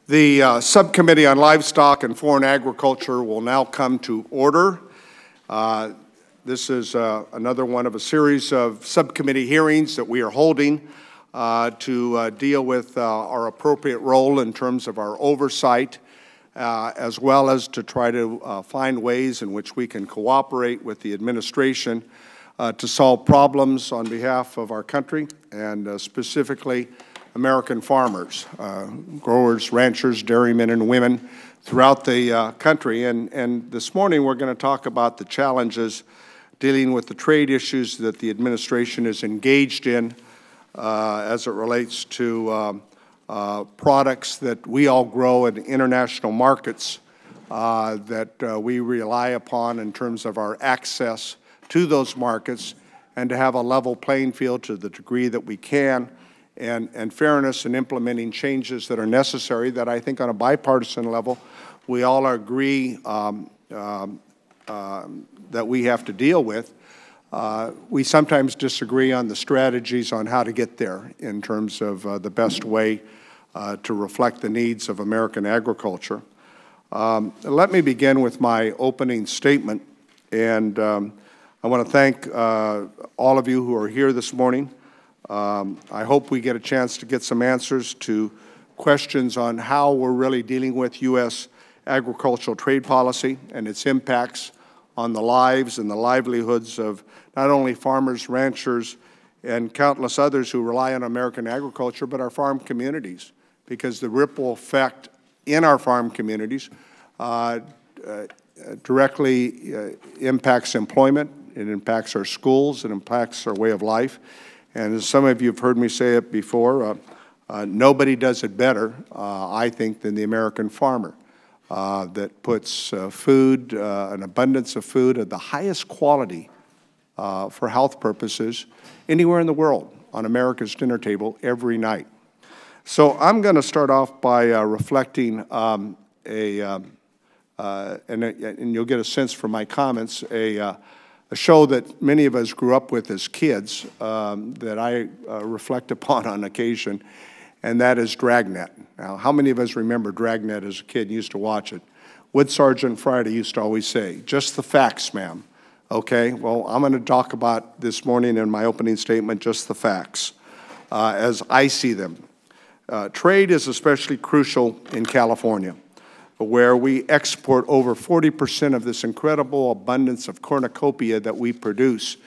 The Subcommittee on Livestock and Foreign Agriculture will now come to order. This is another one of a series of subcommittee hearings that we are holding to deal with our appropriate role in terms of our oversight, as well as to try to find ways in which we can cooperate with the administration to solve problems on behalf of our country and specifically American farmers, growers, ranchers, dairymen, and women throughout the country. And this morning we're going to talk about the challenges dealing with the trade issues that the administration is engaged in as it relates to products that we all grow in international markets that we rely upon in terms of our access to those markets, and to have a level playing field to the degree that we can, and fairness in implementing changes that are necessary that I think on a bipartisan level we all agree that we have to deal with. We sometimes disagree on the strategies on how to get there in terms of the best way to reflect the needs of American agriculture. Let me begin with my opening statement, and I want to thank all of you who are here this morning. I hope we get a chance to get some answers to questions on how we're really dealing with U.S. agricultural trade policy and its impacts on the lives and the livelihoods of not only farmers, ranchers, and countless others who rely on American agriculture, but our farm communities, because the ripple effect in our farm communities directly impacts employment, it impacts our schools, it impacts our way of life. And as some of you have heard me say it before, nobody does it better, I think, than the American farmer that puts food, an abundance of food of the highest quality for health purposes anywhere in the world on America's dinner table every night. So I'm going to start off by reflecting and you'll get a sense from my comments, a show that many of us grew up with as kids that I reflect upon on occasion, and that is Dragnet. Now, how many of us remember Dragnet as a kid and used to watch it? Wood Sergeant Friday used to always say, "Just the facts, ma'am." Okay, well, I'm going to talk about this morning in my opening statement just the facts as I see them. Trade is especially crucial in California, where we export over 40% of this incredible abundance of cornucopia that we produce,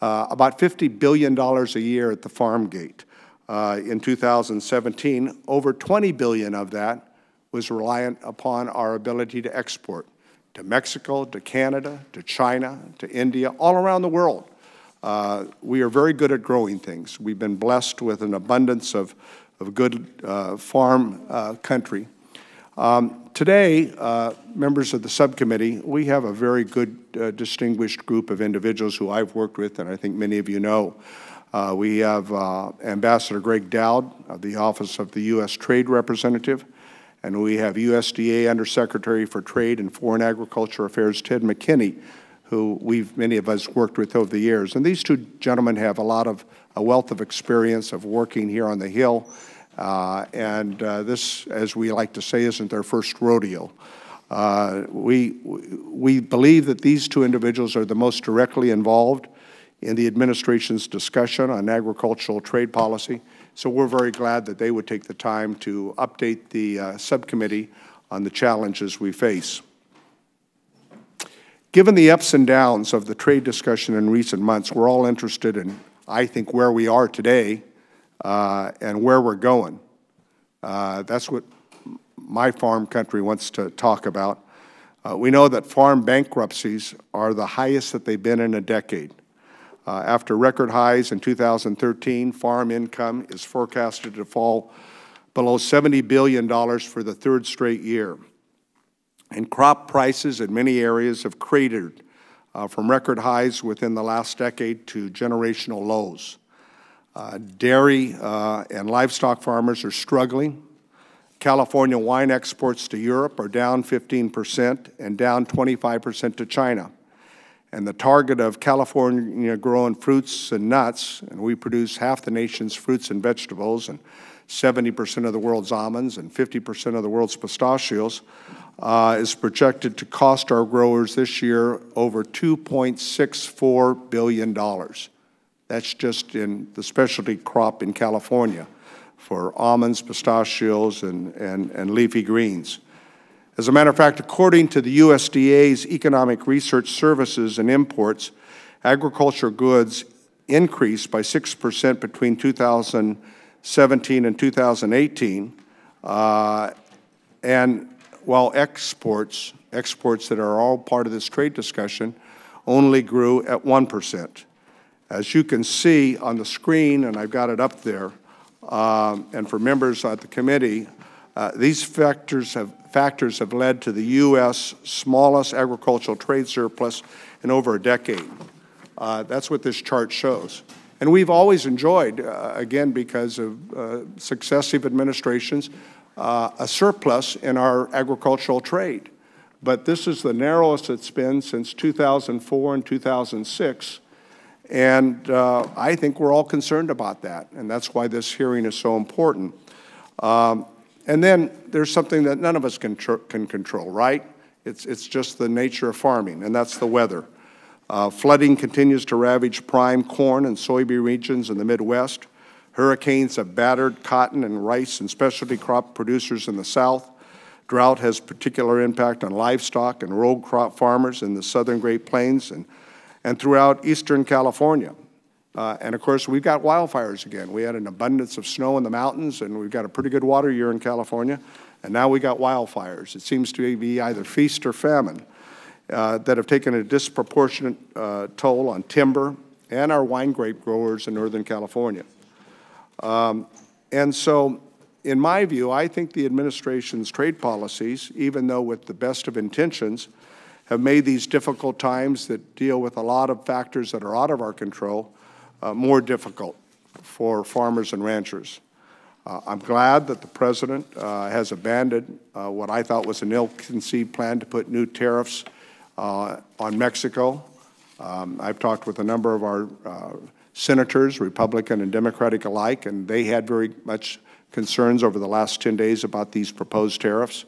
about $50 billion a year at the farm gate. In 2017, over $20 billion of that was reliant upon our ability to export to Mexico, to Canada, to China, to India, all around the world. We are very good at growing things. We've been blessed with an abundance of good farm country. Today, members of the subcommittee, we have a very good, distinguished group of individuals who I've worked with, and I think many of you know. We have Ambassador Gregg Doud of the Office of the U.S. Trade Representative, and we have USDA Undersecretary for Trade and Foreign Agriculture Affairs, Ted Mckinney, who many of us worked with over the years. And these two gentlemen have a wealth of experience of working here on the Hill. This, as we like to say, isn't their first rodeo. We believe that these two individuals are the most directly involved in the administration's discussion on agricultural trade policy, so we're very glad that they would take the time to update the subcommittee on the challenges we face. Given the ups and downs of the trade discussion in recent months, we're all interested in, I think, where we are today and where we're going. That's what my farm country wants to talk about. We know that farm bankruptcies are the highest that they've been in a decade. After record highs in 2013, farm income is forecasted to fall below $70 billion for the third straight year. And crop prices in many areas have cratered from record highs within the last decade to generational lows. Dairy and livestock farmers are struggling. California wine exports to Europe are down 15% and down 25% to China. And the target of California growing fruits and nuts, and we produce half the nation's fruits and vegetables, and 70% of the world's almonds and 50% of the world's pistachios, is projected to cost our growers this year over $2.64 billion. That's just in the specialty crop in California for almonds, pistachios, and leafy greens. As a matter of fact, according to the USDA's Economic Research Services and Imports, agriculture goods increased by 6% between 2017 and 2018, and while exports that are all part of this trade discussion only grew at 1%. As you can see on the screen, and I've got it up there, and for members at the committee, these factors have led to the U.S. smallest agricultural trade surplus in over a decade. That's what this chart shows. And we've always enjoyed, again, because of successive administrations, a surplus in our agricultural trade. But this is the narrowest it's been since 2004 and 2006. And I think we're all concerned about that, and that's why this hearing is so important. And then there's something that none of us can control, right? It's just the nature of farming, and that's the weather. Flooding continues to ravage prime corn and soybean regions in the Midwest. Hurricanes have battered cotton and rice and specialty crop producers in the South. Drought has particular impact on livestock and row crop farmers in the southern Great Plains and throughout eastern California. And of course, we've got wildfires again. We had an abundance of snow in the mountains, and we've got a pretty good water year in California, and now we got wildfires. It seems to be either feast or famine that have taken a disproportionate toll on timber and our wine grape growers in Northern California. And so, in my view, I think the administration's trade policies, even though with the best of intentions, have made these difficult times that deal with a lot of factors that are out of our control more difficult for farmers and ranchers. I'm glad that the President has abandoned what I thought was an ill-conceived plan to put new tariffs on Mexico. I've talked with a number of our senators, Republican and Democratic alike, and they had very much concerns over the last 10 days about these proposed tariffs.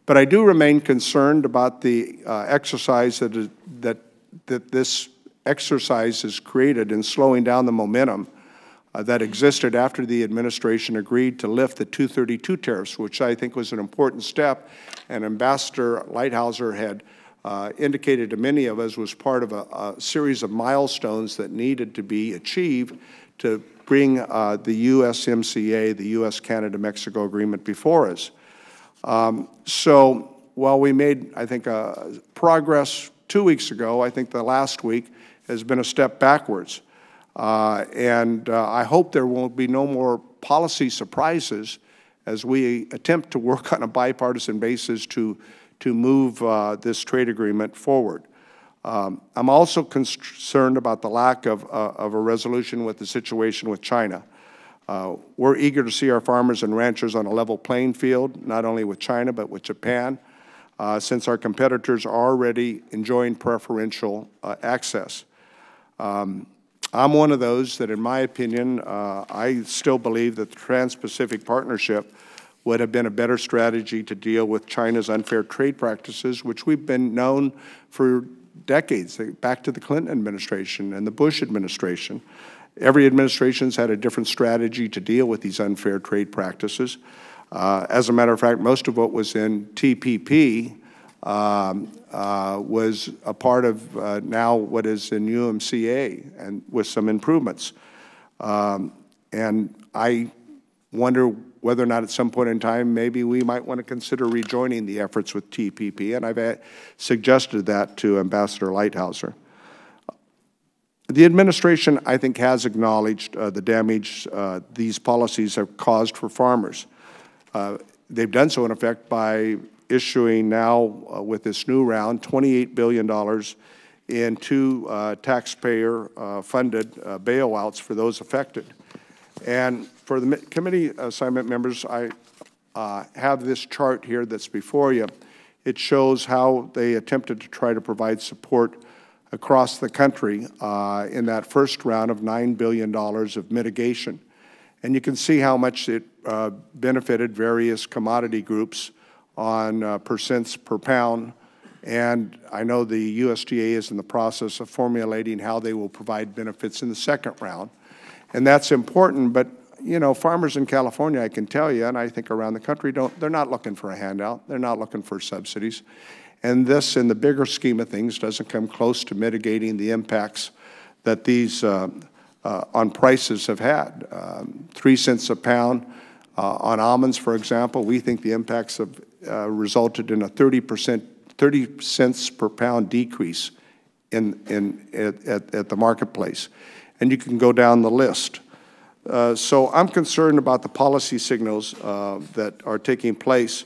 But I do remain concerned about the exercise that this exercise has created in slowing down the momentum that existed after the administration agreed to lift the 232 tariffs, which I think was an important step, and Ambassador Lighthizer had indicated to many of us was part of a series of milestones that needed to be achieved to bring the USMCA, the U.S.-Canada-Mexico agreement before us. So while we made, I think, progress 2 weeks ago, I think the last week has been a step backwards. And I hope there won't be no more policy surprises as we attempt to work on a bipartisan basis to move this trade agreement forward. I'm also concerned about the lack of a resolution with the situation with China. We're eager to see our farmers and ranchers on a level playing field, not only with China but with Japan, since our competitors are already enjoying preferential access. I'm one of those that, in my opinion, I still believe that the Trans-Pacific Partnership would have been a better strategy to deal with China's unfair trade practices, which we've been known for decades, back to the Clinton administration and the Bush administration. Every administration's had a different strategy to deal with these unfair trade practices. As a matter of fact, most of what was in TPP was a part of now what is in UMCA, and with some improvements. And I wonder whether or not at some point in time maybe we might want to consider rejoining the efforts with TPP, and I've suggested that to Ambassador Lighthizer. The administration, I think, has acknowledged the damage these policies have caused for farmers. They've done so, in effect, by issuing now, with this new round, $28 billion in two taxpayer-funded bailouts for those affected. And for the committee assignment members, I have this chart here that's before you. It shows how they attempted to try to provide support across the country in that first round of $9 billion of mitigation. And you can see how much it benefited various commodity groups on percents per pound. And I know the USDA is in the process of formulating how they will provide benefits in the second round. And that's important, but you know, farmers in California, I can tell you, and I think around the country, they're not looking for a handout. They're not looking for subsidies. And this, in the bigger scheme of things, doesn't come close to mitigating the impacts that these on prices have had. 3 cents a pound on almonds, for example, we think the impacts have resulted in a 30 cents per pound decrease at the marketplace. And you can go down the list. So I'm concerned about the policy signals that are taking place,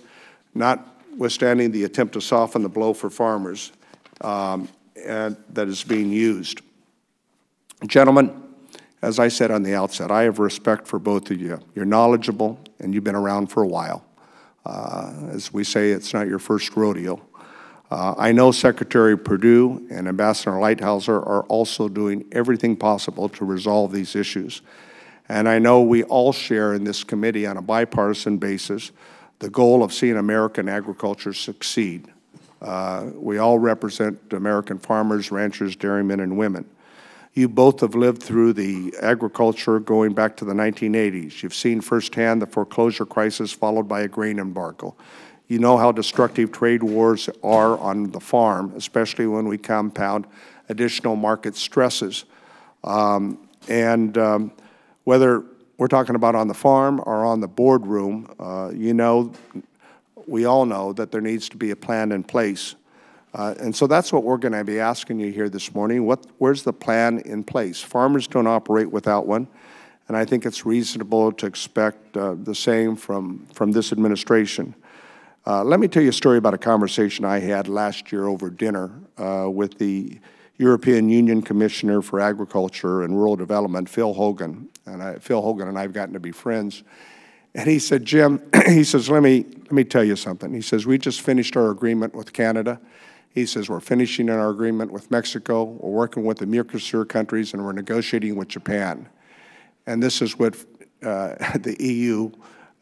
notwithstanding the attempt to soften the blow for farmers and that is being used. Gentlemen, as I said on the outset, I have respect for both of you. You're knowledgeable, and you've been around for a while. As we say, it's not your first rodeo. I know Secretary Perdue and Ambassador Lighthizer are also doing everything possible to resolve these issues. And I know we all share in this committee on a bipartisan basis the goal of seeing American agriculture succeed. We all represent American farmers, ranchers, dairymen, and women. You both have lived through the agriculture going back to the 1980s. You've seen firsthand the foreclosure crisis followed by a grain embargo. You know how destructive trade wars are on the farm, especially when we compound additional market stresses. Whether we're talking about on the farm or on the boardroom, you know, we all know that there needs to be a plan in place. And so that's what we're going to be asking you here this morning. Where's the plan in place? Farmers don't operate without one, and I think it's reasonable to expect the same from this administration. Let me tell you a story about a conversation I had last year over dinner with the European Union Commissioner for Agriculture and Rural Development, Phil Hogan. And Phil Hogan and I have gotten to be friends. And he said, Jim, he says, let me tell you something. He says, we just finished our agreement with Canada. He says, we're finishing our agreement with Mexico. We're working with the Mercosur countries, and we're negotiating with Japan. And this is what the EU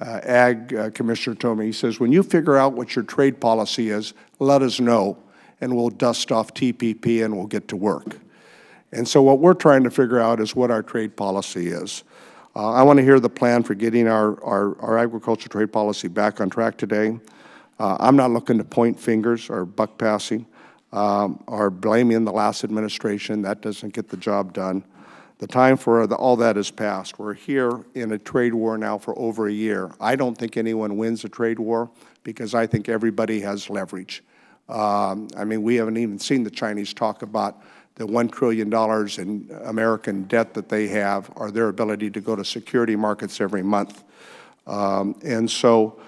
Ag Commissioner told me. He says, when you figure out what your trade policy is, let us know, and we'll dust off TPP and we'll get to work. And so what we're trying to figure out is what our trade policy is. I want to hear the plan for getting our agriculture trade policy back on track today. I'm not looking to point fingers or buck passing or blaming the last administration. That doesn't get the job done. The time for all that is past. We're here in a trade war now for over a year. I don't think anyone wins a trade war because I think everybody has leverage. I mean, we haven't even seen the Chinese talk about the $1 trillion in American debt that they have, or their ability to go to security markets every month. And so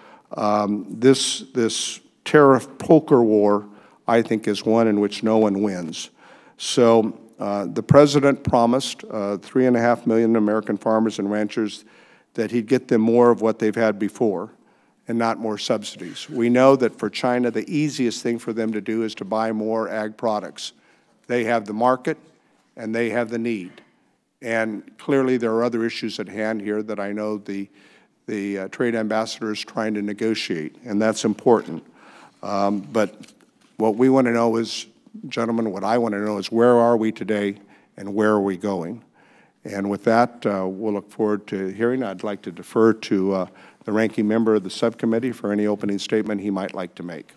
this tariff poker war, I think, is one in which no one wins. So the President promised 3.5 million American farmers and ranchers that he'd get them more of what they've had before and not more subsidies. We know that for China, the easiest thing for them to do is to buy more ag products. They have the market, and they have the need. And clearly, there are other issues at hand here that I know the trade ambassador is trying to negotiate, and that's important. But what we want to know is, gentlemen, what I want to know is where are we today and where are we going? And with that, we'll look forward to hearing. I'd like to defer to the ranking member of the subcommittee for any opening statement he might like to make.